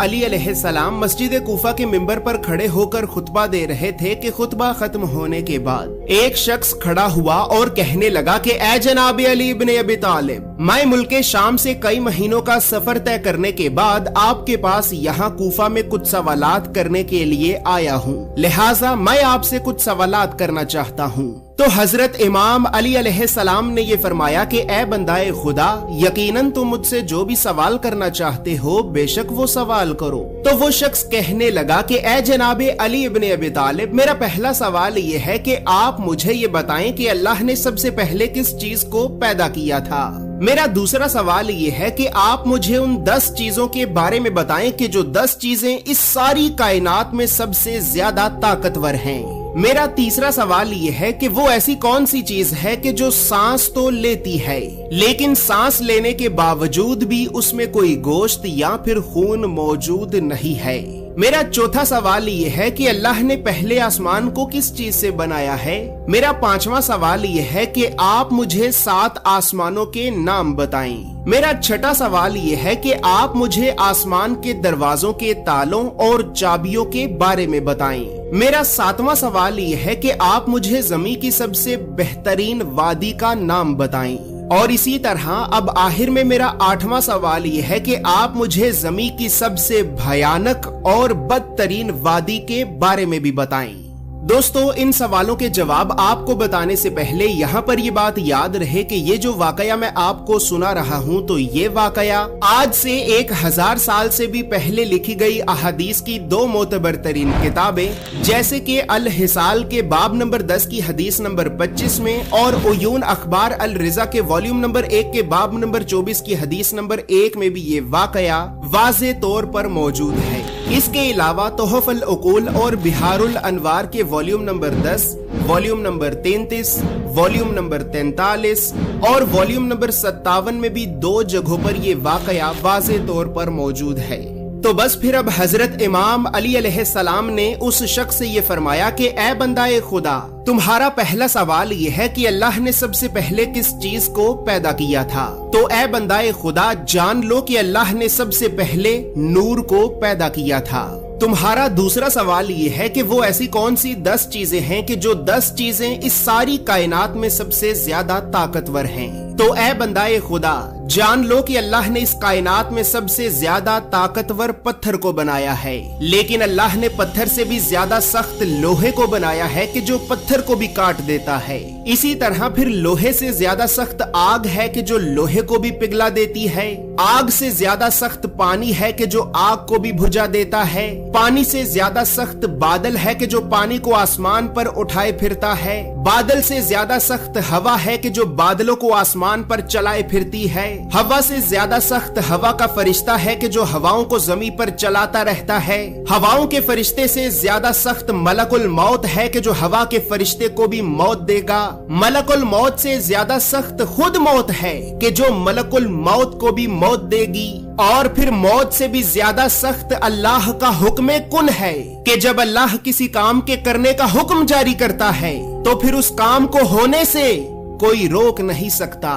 अली अलैहिस्सलाम मस्जिद कूफा के मिंबर पर खड़े होकर खुतबा दे रहे थे कि खुतबा खत्म होने के बाद एक शख्स खड़ा हुआ और कहने लगा कि ए जनाब अली इब्न अबी तालिब, मैं मुल्क शाम से कई महीनों का सफर तय करने के बाद आपके पास यहाँ कूफा में कुछ सवालात करने के लिए आया हूँ, लिहाजा मैं आपसे कुछ सवालात करना चाहता हूँ। तो हजरत इमाम अली अलैहिस्सलाम ने ये फरमाया कि ए बंदाए खुदा, यकीनन तुम मुझसे जो भी सवाल करना चाहते हो बेशक वो सवाल करो। तो वो शख्स कहने लगा कि ए जनाबे अली इब्न अबी तालिब, मेरा पहला सवाल ये है कि आप मुझे ये बताएं कि अल्लाह ने सबसे पहले किस चीज को पैदा किया था। मेरा दूसरा सवाल ये है कि आप मुझे उन 10 चीजों के बारे में बताएं कि जो 10 चीजें इस सारी कायनात में सबसे ज्यादा ताकतवर हैं। मेरा तीसरा सवाल ये है कि वो ऐसी कौन सी चीज है कि जो सांस तो लेती है लेकिन सांस लेने के बावजूद भी उसमें कोई गोश्त या फिर खून मौजूद नहीं है। मेरा चौथा सवाल ये है कि अल्लाह ने पहले आसमान को किस चीज से बनाया है। मेरा पांचवा सवाल ये है कि आप मुझे 7 आसमानों के नाम बताएं। मेरा छठा सवाल ये है कि आप मुझे आसमान के दरवाजों के तालों और चाबियों के बारे में बताएं। मेरा 7वां सवाल ये है कि आप मुझे ज़मीन की सबसे बेहतरीन वादी का नाम बताएं। और इसी तरह अब आखिर में मेरा 8वां सवाल ये है कि आप मुझे ज़मीन की सबसे भयानक और बदतरीन वादी के बारे में भी बताएं। दोस्तों, इन सवालों के जवाब आपको बताने से पहले यहाँ पर ये बात याद रहे कि ये जो वाकया मैं आपको सुना रहा हूँ तो ये वाकया आज से 1000 साल से भी पहले लिखी गई अहादीस की 2 मोतबर तरीन किताबें जैसे कि अल हिसाल के बाब नंबर 10 की हदीस नंबर 25 में और उयून अखबार अल रिजा के वॉल्यूम नंबर 1 के बाब नंबर 24 की हदीस नंबर 1 में भी ये वाकया वाज़े तौर पर मौजूद है। इसके अलावा तोहफल उकूल और बिहारुल अनवार के volume number 10, volume number 33, volume number 43 और वॉल्यूम नंबर 57 में भी 2 जगहों पर ये वाकया वाज़े तौर पर मौजूद है। तो बस फिर अब हजरत इमाम अली अलैहिस्सलाम ने उस शख्स से ये फरमाया कि ए बंदाए खुदा, तुम्हारा पहला सवाल ये है कि अल्लाह ने सबसे पहले किस चीज को पैदा किया था। तो ए बंदाए खुदा, जान लो कि अल्लाह ने सबसे पहले नूर को पैदा किया था। तुम्हारा दूसरा सवाल ये है कि वो ऐसी कौन सी 10 चीजें हैं कि जो 10 चीजें इस सारी कायनात में सबसे ज्यादा ताकतवर हैं। तो ए बंदाए खुदा, जान लो कि अल्लाह ने इस कायनात में सबसे ज्यादा ताकतवर पत्थर को बनाया है, लेकिन अल्लाह ने पत्थर से भी ज्यादा सख्त लोहे को बनाया है कि जो पत्थर को भी काट देता है। इसी तरह फिर लोहे से ज्यादा सख्त आग है कि जो लोहे को भी पिघला देती है। आग से ज्यादा सख्त पानी है कि जो आग को भी बुझा देता है। पानी से ज्यादा सख्त बादल है कि जो पानी को आसमान पर उठाए फिरता है। बादल से ज्यादा सख्त हवा है कि जो बादलों को आसमान पर चलाए फिरती है। हवा से ज्यादा सख्त हवा का फरिश्ता है कि जो हवाओं को जमीन पर चलाता रहता है। हवाओं के फरिश्ते से ज्यादा सख्त मलकुल मौत है कि जो हवा के फरिश्ते को भी मौत देगा। मलकुल मौत से ज्यादा सख्त खुद मौत है कि जो मलकुल मौत को भी मौत देगी। और फिर मौत से भी ज्यादा सख्त अल्लाह का हुक्म कुन है कि जब अल्लाह किसी काम के करने का हुक्म जारी करता है तो फिर उस काम को होने से कोई रोक नहीं सकता।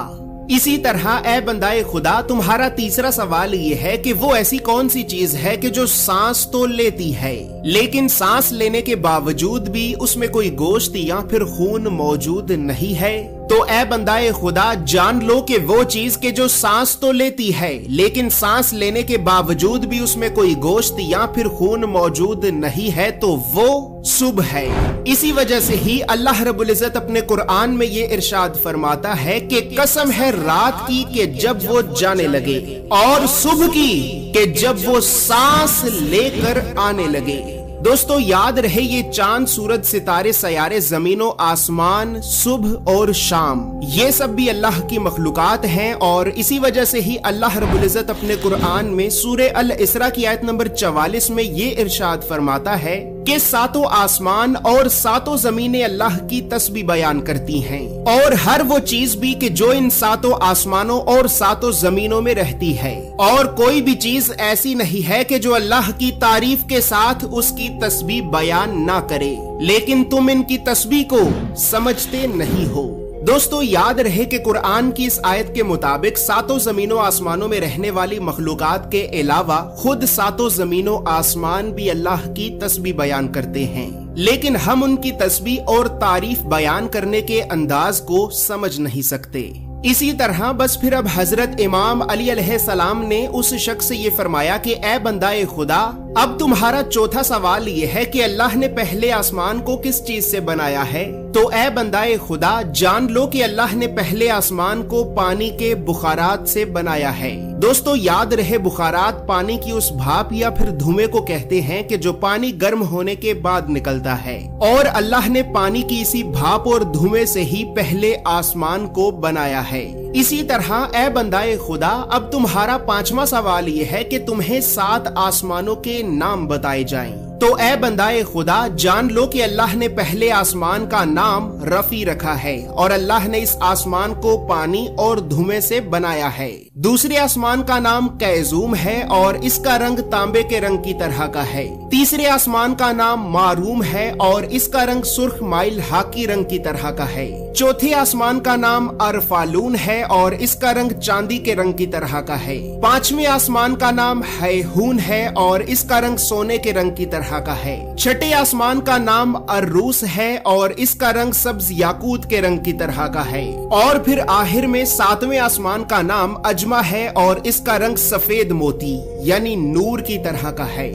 इसी तरह ए बंदाए खुदा, तुम्हारा तीसरा सवाल ये है कि वो ऐसी कौन सी चीज है कि जो सांस तो लेती है लेकिन सांस लेने के बावजूद भी उसमें कोई गोश्त या फिर खून मौजूद नहीं है। तो ए बंदाए खुदा, जान लो कि वो चीज के जो सांस तो लेती है लेकिन सांस लेने के बावजूद भी उसमें कोई गोश्त या फिर खून मौजूद नहीं है, तो वो सुबह है। इसी वजह से ही अल्लाह रब्बुल इज्जत अपने कुरान में ये इरशाद फरमाता है कि कसम है रात की कि जब वो जाने लगे और सुबह की कि जब वो सांस लेकर आने लगे। दोस्तों, याद रहे ये चांद, सूरज, सितारे, सयारे, जमीनों, आसमान, सुबह और शाम, ये सब भी अल्लाह की मखलूकात हैं। और इसी वजह से ही अल्लाह रब्बुल इज्जत अपने कुरान में सूरे अल इसरा की आयत नंबर 44 में ये इरशाद फरमाता है कि 7 आसमान और 7 जमीनें अल्लाह की तस्बीह बयान करती हैं, और हर वो चीज भी कि जो इन 7 आसमानों और 7 जमीनों में रहती है। और कोई भी चीज ऐसी नहीं है कि जो अल्लाह की तारीफ के साथ उसकी तस्बीह बयान ना करे, लेकिन तुम इनकी तस्बीह को समझते नहीं हो। दोस्तों याद रहे कि कुरान की इस आयत के मुताबिक सातों जमीनों आसमानों में रहने वाली मखलूकात के अलावा खुद सातों जमीनों आसमान भी अल्लाह की तस्बीह बयान करते हैं, लेकिन हम उनकी तस्बीह और तारीफ बयान करने के अंदाज को समझ नहीं सकते। इसी तरह बस फिर अब हजरत इमाम अली अलैहिस्सलाम ने उस शख्स से ये फरमाया कि ए बंदाए खुदा, अब तुम्हारा चौथा सवाल ये है कि अल्लाह ने पहले आसमान को किस चीज से बनाया है? तो ए बंदाए खुदा, जान लो कि अल्लाह ने पहले आसमान को पानी के बुखारात से बनाया है। दोस्तों याद रहे, बुखारात पानी की उस भाप या फिर धुएं को कहते हैं कि जो पानी गर्म होने के बाद निकलता है, और अल्लाह ने पानी की इसी भाप और धुएं से ही पहले आसमान को बनाया है। इसी तरह ए बंदाए खुदा, अब तुम्हारा पांचवा सवाल ये है कि तुम्हें 7 आसमानों के नाम बताए जाएं। तो ए बंदाए खुदा, जान लो कि अल्लाह ने पहले आसमान का नाम रफी रखा है और अल्लाह ने इस आसमान को पानी और धुएं से बनाया है। दूसरे आसमान का नाम कैजूम है और इसका रंग तांबे के रंग की तरह का है। तीसरे आसमान का नाम मारूम है और इसका रंग सुर्ख माइल हाकी रंग की तरह का है। चौथे आसमान का नाम अरफालून है और इसका रंग चांदी के रंग की तरह का है। पांचवें आसमान का नाम हैहून है और इसका रंग सोने के रंग की तरह का है। छठे आसमान का नाम अर्रूस है और इसका रंग सब्ज याकूत के रंग की तरह का है। और फिर आखिर में 7वें आसमान का नाम अजमा है और इसका रंग सफेद मोती यानी नूर की तरह का है।